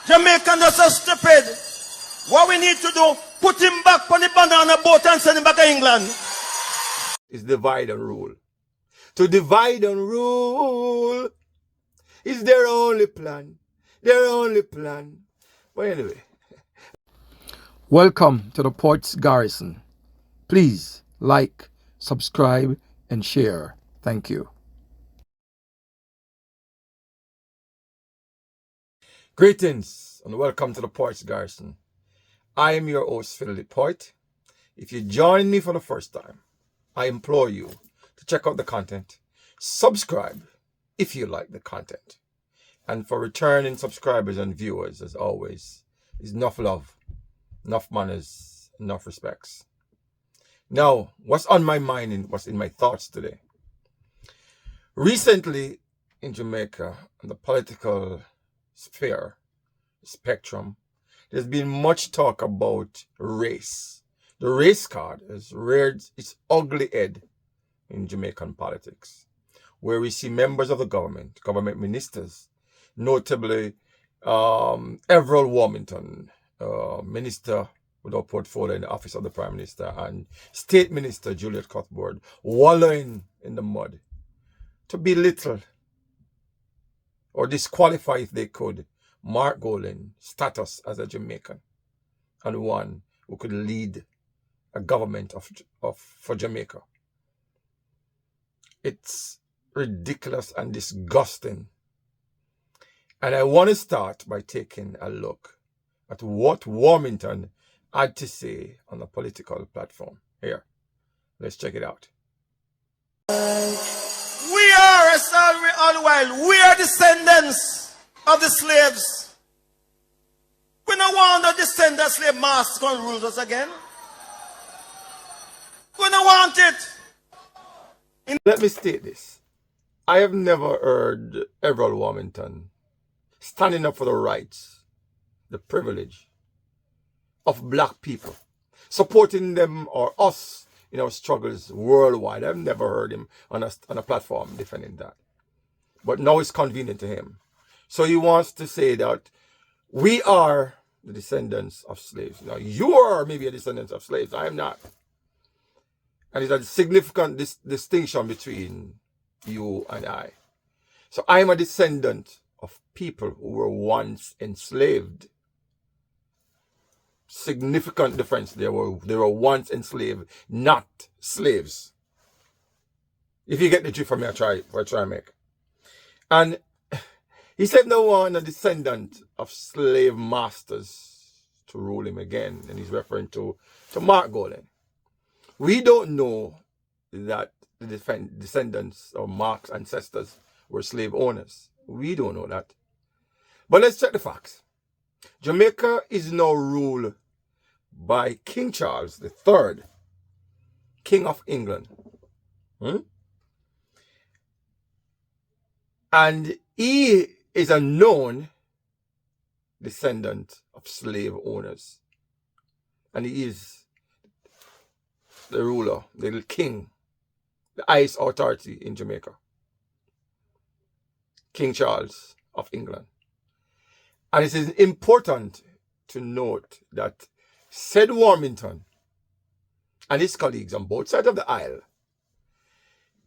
Jamaicans are so stupid. What we need to do, put him back on the banana boat and send him back to England. Is divide and rule. To divide and rule is their only plan. Their only plan. But anyway. Welcome to the Port's Garrison. Please like, subscribe, and share. Thank you. Greetings and welcome to the Port's Garrison. I am your host, Philip Poit. If you join me for the first time, I implore you to check out the content. Subscribe if you like the content. And for returning subscribers and viewers, as always, is enough love, enough manners, enough respects. Now, what's on my mind and what's in my thoughts today? Recently in Jamaica, in the political spectrum, there's been much talk about race. The race card has reared its ugly head in Jamaican politics, where we see members of the government ministers, notably Everett Warmington, minister with a portfolio in the office of the Prime Minister, and State Minister Juliet Cuthbert, wallowing in the mud to belittle or disqualify, if they could, Mark Golding's status as a Jamaican and one who could lead a government for Jamaica. It's ridiculous and disgusting. And I want to start by taking a look at what Warmington had to say on the political platform. Here, let's check it out. We are, as all the while, we are descendants of the slaves. We don't want the descendant slave masters to rule us again. We don't want it. Let me state this. I have never heard Everett Warmington standing up for the rights, the privilege of black people, supporting them or us in our struggles worldwide. I've never heard him on a platform defending that. But now it's convenient to him. So he wants to say that we are the descendants of slaves. Now, you are maybe a descendant of slaves. I am not. And it's a significant distinction between you and I. So I am a descendant of people who were once enslaved. Significant difference. They were once enslaved, not slaves. If you get the drift from me, I try to make. And he said no one a descendant of slave masters to rule him again. And he's referring to Mark Golding. We don't know that the descendants of Mark's ancestors were slave owners. We don't know that. But let's check the facts. Jamaica is now ruled by King Charles III, King of England. And he is a known descendant of slave owners. And he is the ruler, the king, the highest authority in Jamaica. King Charles of England. And it is important to note that said Warmington and his colleagues on both sides of the aisle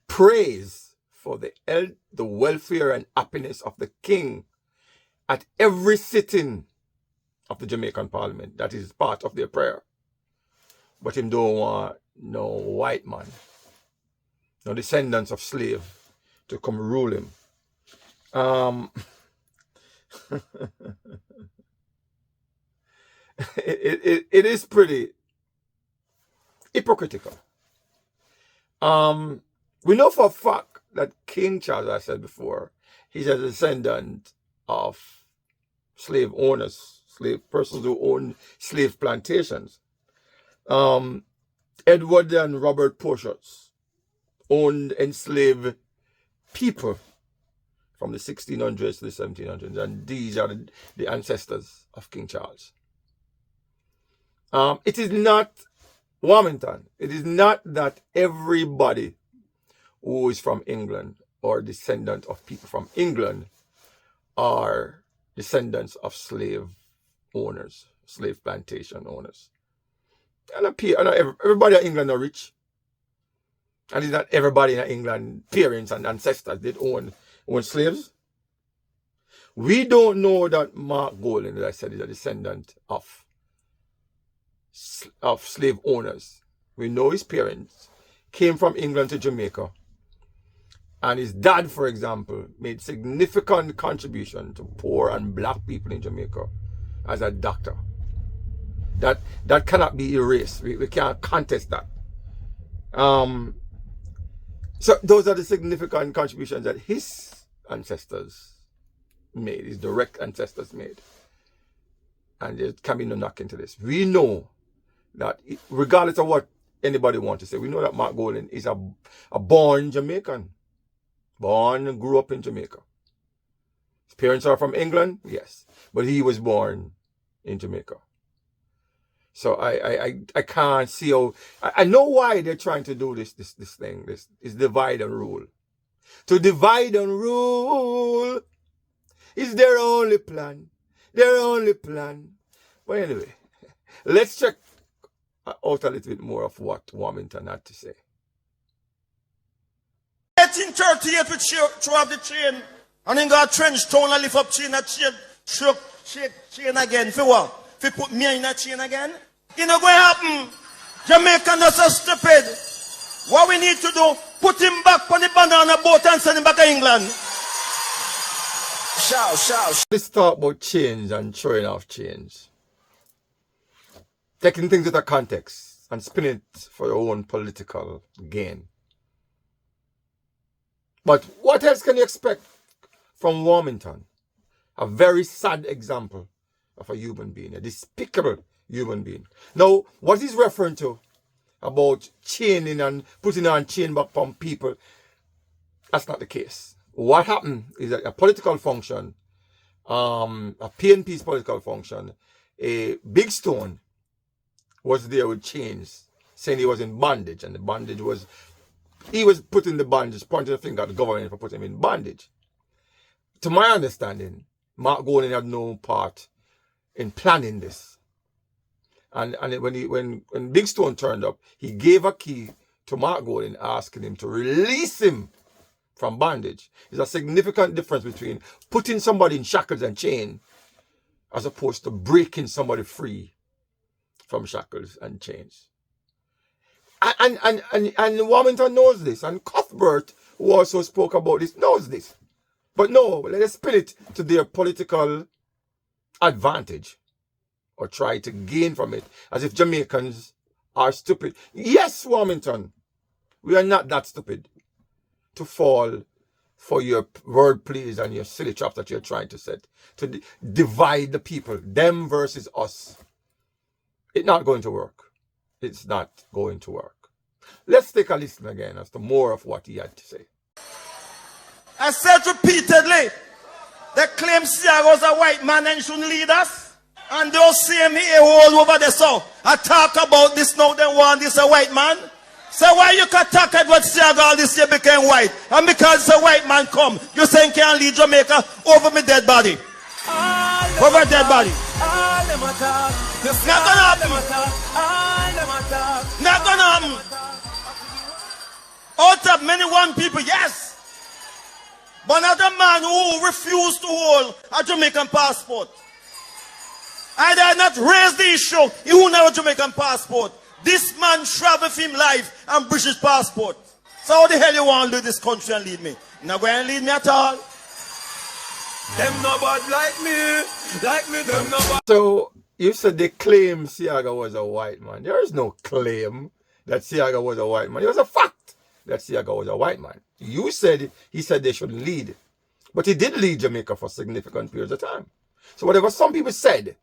praise for the welfare and happiness of the king at every sitting of the Jamaican Parliament. That is part of their prayer. But him don't want no white man, no descendants of slave to come rule him. It is pretty hypocritical. We know for a fact that King Charles, as I said before, he's a descendant of slave owners, slave persons who own slave plantations. Edward and Robert Porteous owned enslaved people from the 1600s to the 1700s, and these are the ancestors of King Charles. It is not Warmington. It is not that everybody who is from England or descendant of people from England are descendants of slave owners, slave plantation owners. And everybody in England are rich. And it's not everybody in England, parents and ancestors, did own slaves. We don't know that Mark Golding, as I said, is a descendant of slave owners. We know his parents came from England to Jamaica. And his dad, for example, made significant contribution to poor and black people in Jamaica as a doctor. That cannot be erased. We can't contest that. So those are the significant contributions that his ancestors made, his direct ancestors made. And there can be no knock into this. We know that regardless of what anybody wants to say, we know that Mark Golding is a born Jamaican. Born and grew up in Jamaica. His parents are from England, yes. But he was born in Jamaica. So I can't see how... I know why they're trying to do this thing. This is divide and rule. To divide and rule is their only plan. Their only plan. But anyway, let's check out a little bit more of what Warmington had to say. 1838 we throw up the chain. And then got trench town and lift up chain and shake chain again. For what? If you put me in a chain again, it not going to happen. Jamaican are so stupid. What we need to do, put him back on the banana boat and send him back to England. Shout. Let's talk about change and throwing off change. Taking things out of context and spinning it for your own political gain. But what else can you expect from Warmington? A very sad example of a human being, a despicable human being. Now, what he's referring to about chaining and putting on chain back from people, that's not the case. What happened is that a political function, a PNP's political function, a Big Stone was there with chains, saying he was in bondage, and the bondage was, he was putting the bondage, pointing the finger at the government for putting him in bondage. To my understanding, Mark Golding had no part in planning this. And when Big Stone turned up, he gave a key to Mark Golding, asking him to release him from bondage. There's a significant difference between putting somebody in shackles and chain as opposed to breaking somebody free from shackles and chains. And Warmington knows this, and Cuthbert, who also spoke about this, knows this. But no, let us spin it to their political advantage, or try to gain from it, as if Jamaicans are stupid. Yes, Warmington, we are not that stupid to fall for your word plays and your silly traps that you're trying to set, to divide the people, them versus us. It's not going to work. It's not going to work. Let's take a listen again as to more of what he had to say. I said repeatedly, they claim Siaga was a white man and shouldn't lead us. And they'll see me all over the south. I talk about this now, they want this a white man. So why you can talk about Siaga all this year became white? And because it's a white man come, you saying can't lead Jamaica over me dead body. Over dead body. Not gonna happen. Not gonna happen. Out of many one people, yes. But another man who refused to hold a Jamaican passport. I did not raise the issue. He won't have a Jamaican passport. This man traveled for him life and British passport. So how the hell you want to lead this country and lead me? You're not going to lead me at all. Them nobody like me, them nobody. So you said they claim Siaga was a white man. There is no claim that Siaga was a white man. It was a fact that Siaga was a white man. You said he said they shouldn't lead. But he did lead Jamaica for significant periods of time. So whatever some people said,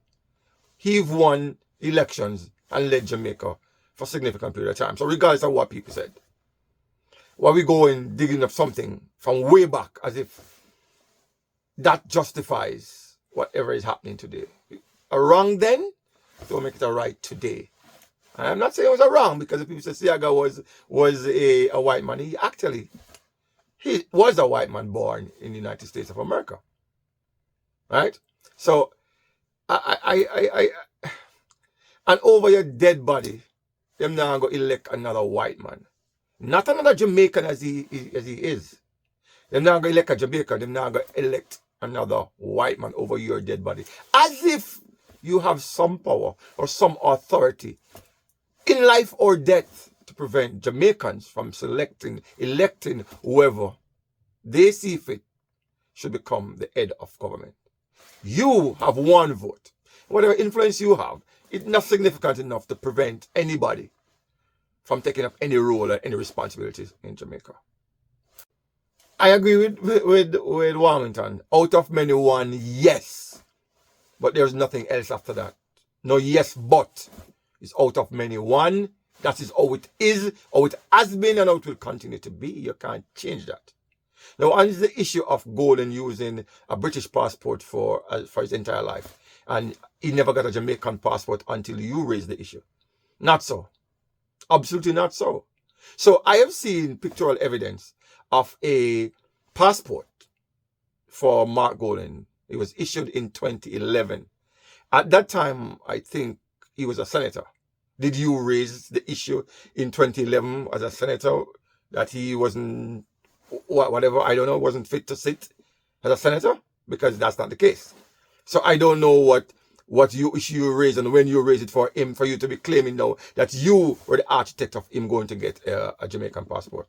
he won elections and led Jamaica for a significant period of time. So regardless of what people said, while we go in digging up something from way back as if that justifies whatever is happening today. A wrong then, don't make it a right today. And I'm not saying it was a wrong, because if people say Siaga was a white man, he was a white man born in the United States of America. Right? So, and over your dead body, them now go elect another white man. Not another Jamaican as he is. Them now go elect a Jamaican, them now go elect another white man over your dead body. As if you have some power or some authority in life or death to prevent Jamaicans from electing whoever they see fit should become the head of government. You have one vote. Whatever influence you have, it's not significant enough to prevent anybody from taking up any role or any responsibilities in Jamaica. I agree with Warmington. Out of many, one, yes. But there's nothing else after that. No yes, but. It's out of many, one. That is how it is, how it has been, and how it will continue to be. You can't change that. Now, on the issue of Golden using a British passport for his entire life, and he never got a Jamaican passport until you raised the issue. Not so. Absolutely not so. So I have seen pictorial evidence of a passport for Mark Golden. It was issued in 2011. At that time, I think he was a senator. Did you raise the issue in 2011 as a senator that he wasn't, whatever, I don't know, wasn't fit to sit as a senator? Because that's not the case. So I don't know what issue you raised and when you raised it for him, for you to be claiming now that you were the architect of him going to get a Jamaican passport.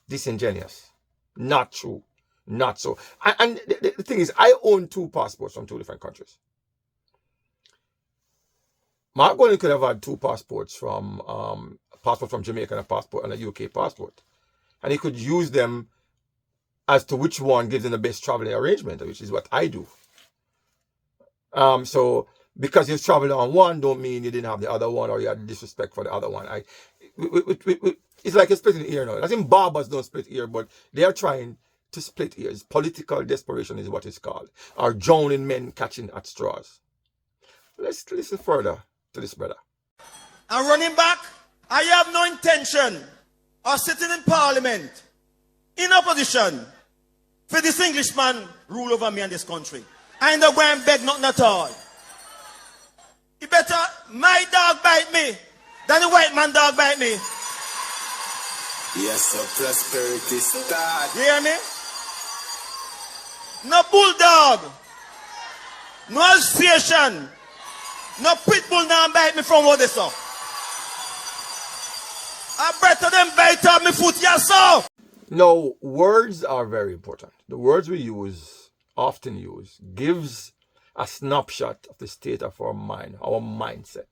Disingenuous. Not true. Not so. And the thing is, I own 2 passports from 2 different countries. Mark Golden could have had 2 passports from a passport from Jamaica and a passport and a UK passport. And he could use them as to which one gives him the best traveling arrangement, which is what I do. So because you've traveled on one, don't mean you didn't have the other one or you had disrespect for the other one. It's like a splitting ear now. I think barbers don't split ear, but they are trying to split ears. Political desperation is what it's called. Or drowning men catching at straws. Let's listen further to this brother. And running back, I have no intention of sitting in parliament in opposition for this Englishman rule over me in this country. I ain't not going to beg nothing at all. You better my dog bite me than the white man dog bite me. Yes, so prosperity start. You hear me? No bulldog, no Alsatian, no pit bull now bite me from what they saw. I better them bite up me foot yourself. No, words are very important. The words we use, often use, gives a snapshot of the state of our mind, our mindset.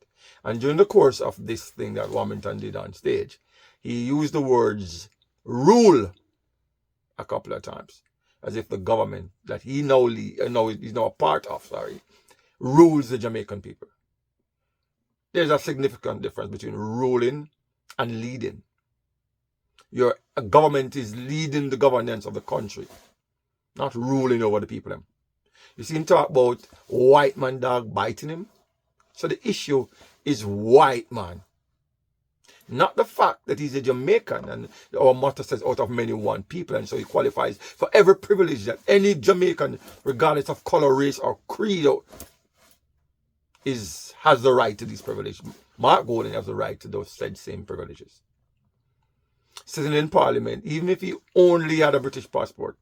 And during the course of this thing that Warmington did on stage, he used the words rule a couple of times, as if the government that he's now a part of, rules the Jamaican people. There's a significant difference between ruling and leading. Your government is leading the governance of the country, not ruling over the people. You see him talk about white man dog biting him. So the issue is white man. Not the fact that he's a Jamaican and our motto says out of many one people, and so he qualifies for every privilege that any Jamaican, regardless of color, race or creed, has the right to these privileges. Mark Golden has the right to those said same privileges. Sitting in parliament, even if he only had a British passport,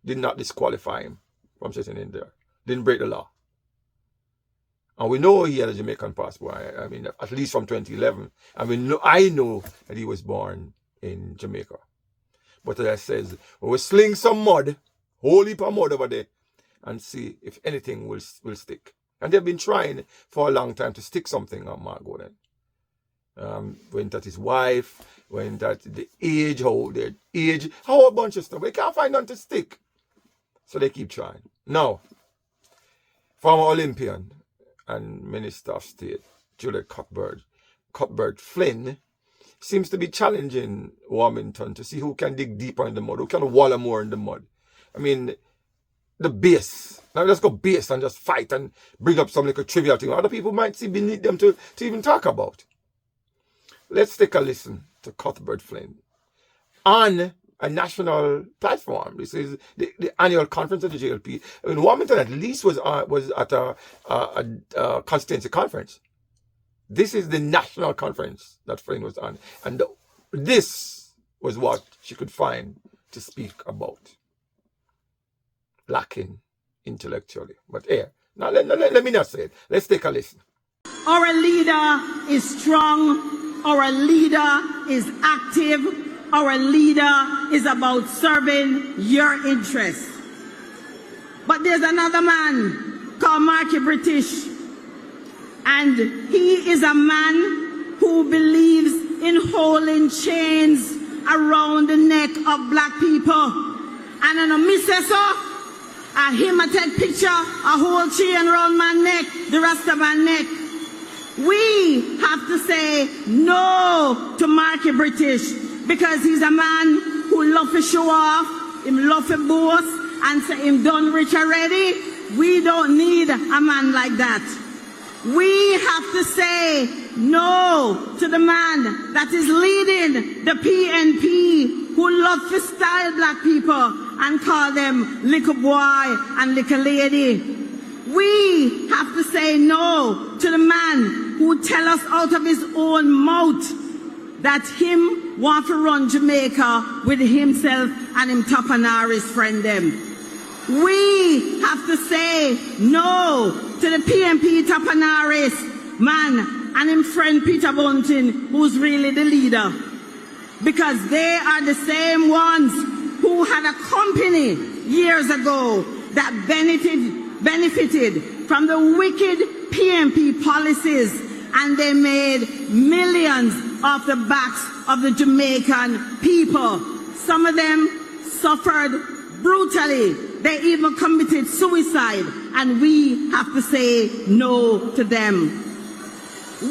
did not disqualify him from sitting in there. Didn't break the law. And we know he had a Jamaican passport. I mean, at least from 2011. And I know that he was born in Jamaica. But as I says, we will sling some mud, whole heap of mud over there, and see if anything will stick. And they've been trying for a long time to stick something on Mark Golden. Went at his wife, went at the age, how a bunch of stuff. They can't find nothing to stick. So they keep trying. Now, former Olympian and Minister of State, Juliet Cuthbert Flynn, seems to be challenging Warmington to see who can dig deeper in the mud, who can wallow more in the mud. I mean, the base. Now let's go base and just fight and bring up some little trivial thing. Other people might see beneath them to even talk about. Let's take a listen to Cuthbert Flynn on a national platform. This is the annual conference of the JLP. In Wilmington, at least, was at a constituency conference. This is the national conference that Flynn was on. And this was what she could find to speak about. Lacking intellectually. But here, now let me not say it. Let's take a listen. Our leader is strong. Our leader is active. Our leader is about serving your interests. But there's another man called Marky British. And he is a man who believes in holding chains around the neck of black people. And on a missus, him a take picture, a whole chain around my neck, the rest of my neck. We have to say no to Marky British because he's a man who love to show off, him love to boast, and say him done rich already. We don't need a man like that. We have to say no to the man that is leading the PNP who love to style black people and call them little boy and little lady. We have to say no to the man who tell us out of his own mouth that him want to run Jamaica with himself and him Tapanaris friend them. We have to say no to the PNP Tapanaris man and him friend Peter Bunting, who's really the leader. Because they are the same ones who had a company years ago that benefited from the wicked PNP policies, and they made millions off the backs of the Jamaican people. Some of them suffered brutally. They even committed suicide, and we have to say no to them.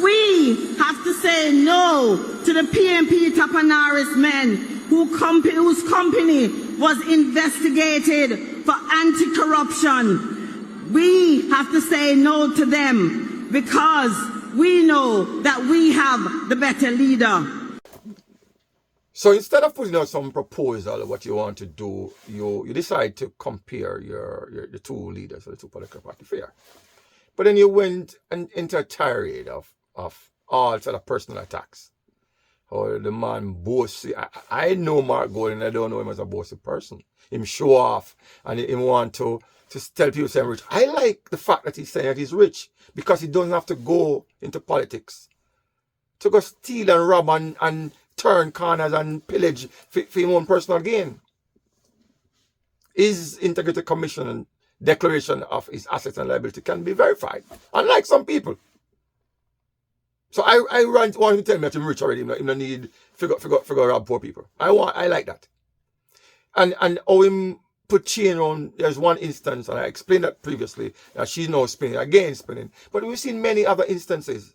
We have to say no to the PNP Tapanaris men whose company was investigated for anti-corruption. We have to say no to them because we know that we have the better leader. So instead of putting out some proposal of what you want to do, you decide to compare the two leaders of the two political parties. Fair. But then you went into a tirade of all sort of personal attacks. Or the man boasts. I know Mark Golden, I don't know him as a bossy person. Him show off and him want to tell people say I'm rich. I like the fact that he's saying that he's rich because he doesn't have to go into politics to go steal and rob and turn corners and pillage for his own personal gain. His integrity commission and declaration of his assets and liability can be verified, unlike some people. So I want him to tell me that I'm rich already. Him no need figure rob poor people. I like that. And how him put chain on. There's one instance, and I explained that previously. That she's now spinning. But we've seen many other instances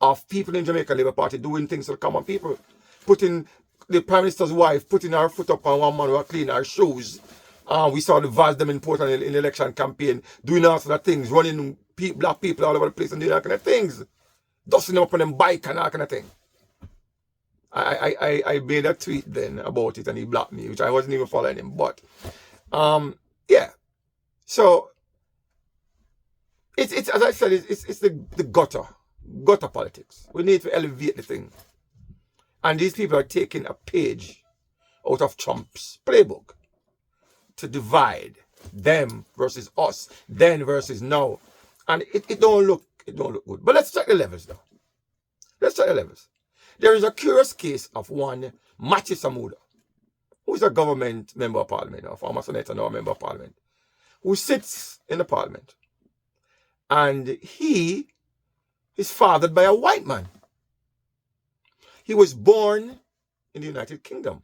of people in Jamaica Labour Party doing things to the common people, putting the Prime Minister's wife putting her foot up on one man who was cleaning her shoes. We saw the Vaz them in Portland in the election campaign doing all sort of things, running black people all over the place and doing all kind of things. Dusting them up on them bike and all kind of thing. I made a tweet then about it and he blocked me, which I wasn't even following him. But yeah. So it's as I said, it's the gutter politics. We need to elevate the thing. And these people are taking a page out of Trump's playbook to divide them versus us, then versus now. And it don't look good. But let's check the levels now. There is a curious case of one Matthew Samuda, who is a government member of parliament, a former senator, now a member of parliament, who sits in the parliament. And he is fathered by a white man. He was born in the United Kingdom.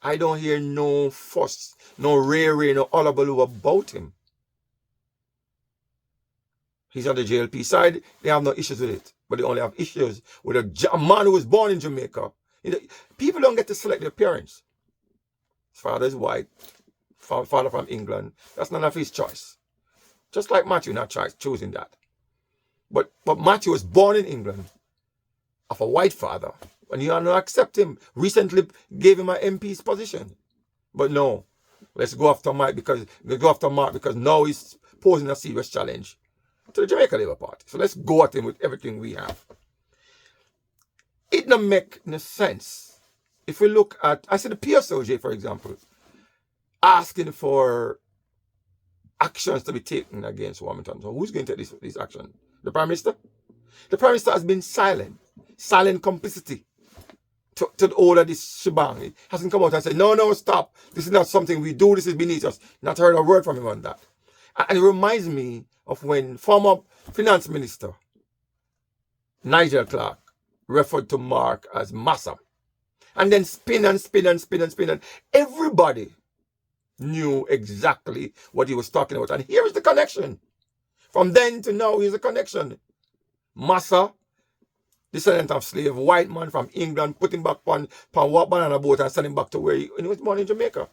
I don't hear no fuss, no rare, no hullabaloo about him. He's on the JLP side. They have no issues with it. But they only have issues with a man who was born in Jamaica. People don't get to select their parents. His father is white. Father from England. That's none of his choice. Just like Matthew, not choosing that. But Matthew was born in England of a white father And you don't accept him. Recently gave him an MP's position. But no. Let's go after Mark because now he's posing a serious challenge to the Jamaica Labour Party. So let's go at him with everything we have. It don't make no sense. If we look at, I said the PSOJ, for example, asking for actions to be taken against Warmington. So who's going to take this action? The Prime Minister? The Prime Minister has been silent complicity to all of this shebang. He hasn't come out and said, no, stop. This is not something we do. This is beneath us. Not heard a word from him on that. And it reminds me of when former Finance Minister Nigel Clark referred to Mark as massa. And then spin. Everybody knew exactly what he was talking about. And here is the connection. From then to now, here's the connection. Massa, descendant of slave, white man from England, put him back on what banana boat and send him back to where he was born in Jamaica.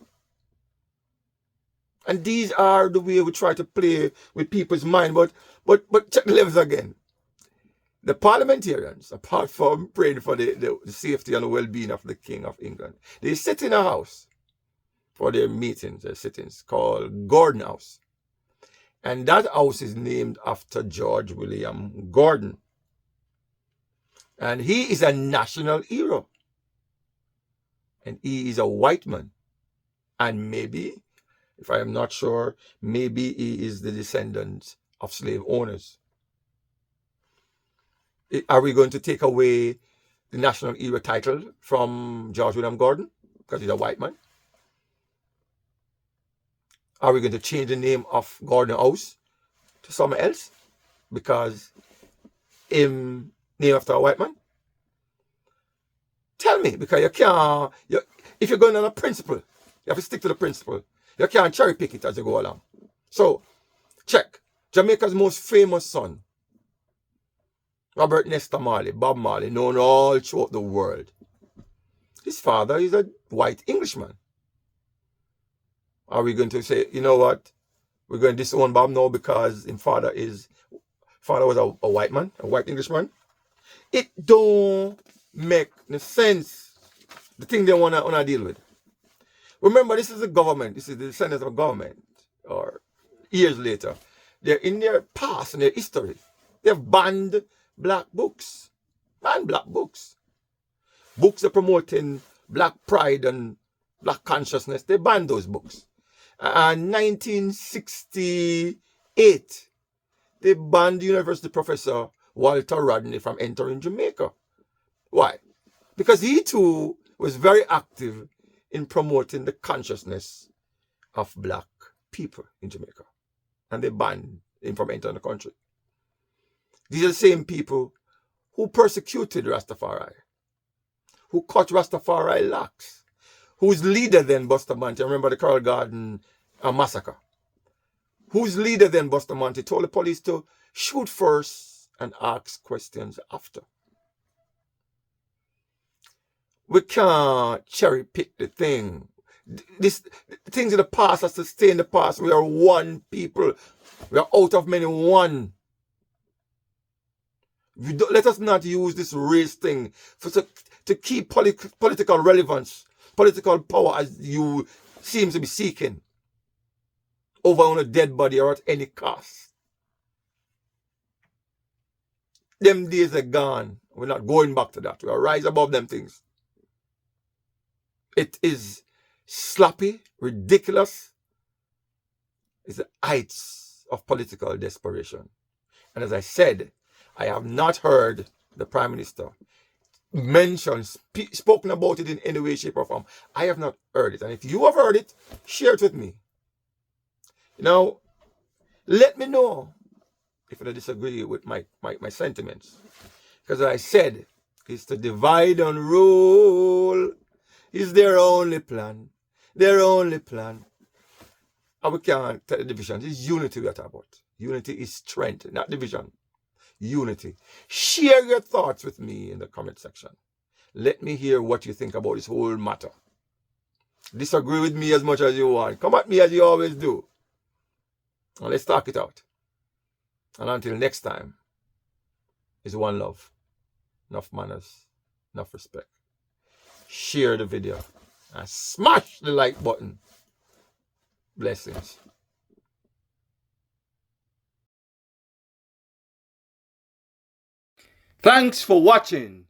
And these are the way we try to play with people's mind. But check the levels again. The parliamentarians, apart from praying for the safety and the well-being of the King of England, they sit in a house for their meetings, their sittings, called Gordon House. And that house is named after George William Gordon. And he is a national hero. And he is a white man. And maybe, if I am not sure, maybe he is the descendant of slave owners. Are we going to take away the national hero title from George William Gordon because he's a white man? Are we going to change the name of Gordon House to someone else because him named after a white man? Tell me, because you can't, if you're going on a principle, you have to stick to the principle. You can't cherry pick it as you go along. So, check. Jamaica's most famous son, Robert Nesta Marley, Bob Marley, known all throughout the world. His father is a white Englishman. Are we going to say, you know what, we're going to disown Bob now because his father was a white man, a white Englishman? It don't make no sense. The thing they want to deal with. Remember, this is the government. This is the descendants of government. Or years later, they're in their past and their history. They've banned black books. Banned black books. Books that promoting black pride and black consciousness. They banned those books. 1968, they banned university professor Walter Rodney from entering Jamaica. Why? Because he too was very active in promoting the consciousness of black people in Jamaica. And they banned him from entering the country. These are the same people who persecuted Rastafari, who cut Rastafari locks, whose leader then, Bustamante, remember the Coral Garden massacre, whose leader then, Bustamante, told the police to shoot first and ask questions after. We can't cherry pick the thing. The things in the past has to stay in the past. We are one people. We are out of many one. Let us not use this race thing to keep political relevance, political power as you seem to be seeking over on a dead body or at any cost. Them days are gone. We're not going back to that. We'll rise above them things. It is sloppy, ridiculous. It's the heights of political desperation. And as I said, I have not heard the Prime Minister mention, spoken about it in any way, shape, or form. I have not heard it. And if you have heard it, share it with me. Now, let me know if you disagree with my sentiments. Because as I said, it's to divide and rule is their only plan. Their only plan. And we can't tell the division. It's unity we are talking about. Unity is strength, not division. Unity. Share your thoughts with me in the comment section. Let me hear what you think about this whole matter. Disagree with me as much as you want. Come at me as you always do. And let's talk it out. And until next time, it's one love, enough manners, Enough respect. Share the video and smash the like button. Blessings. Thanks for watching.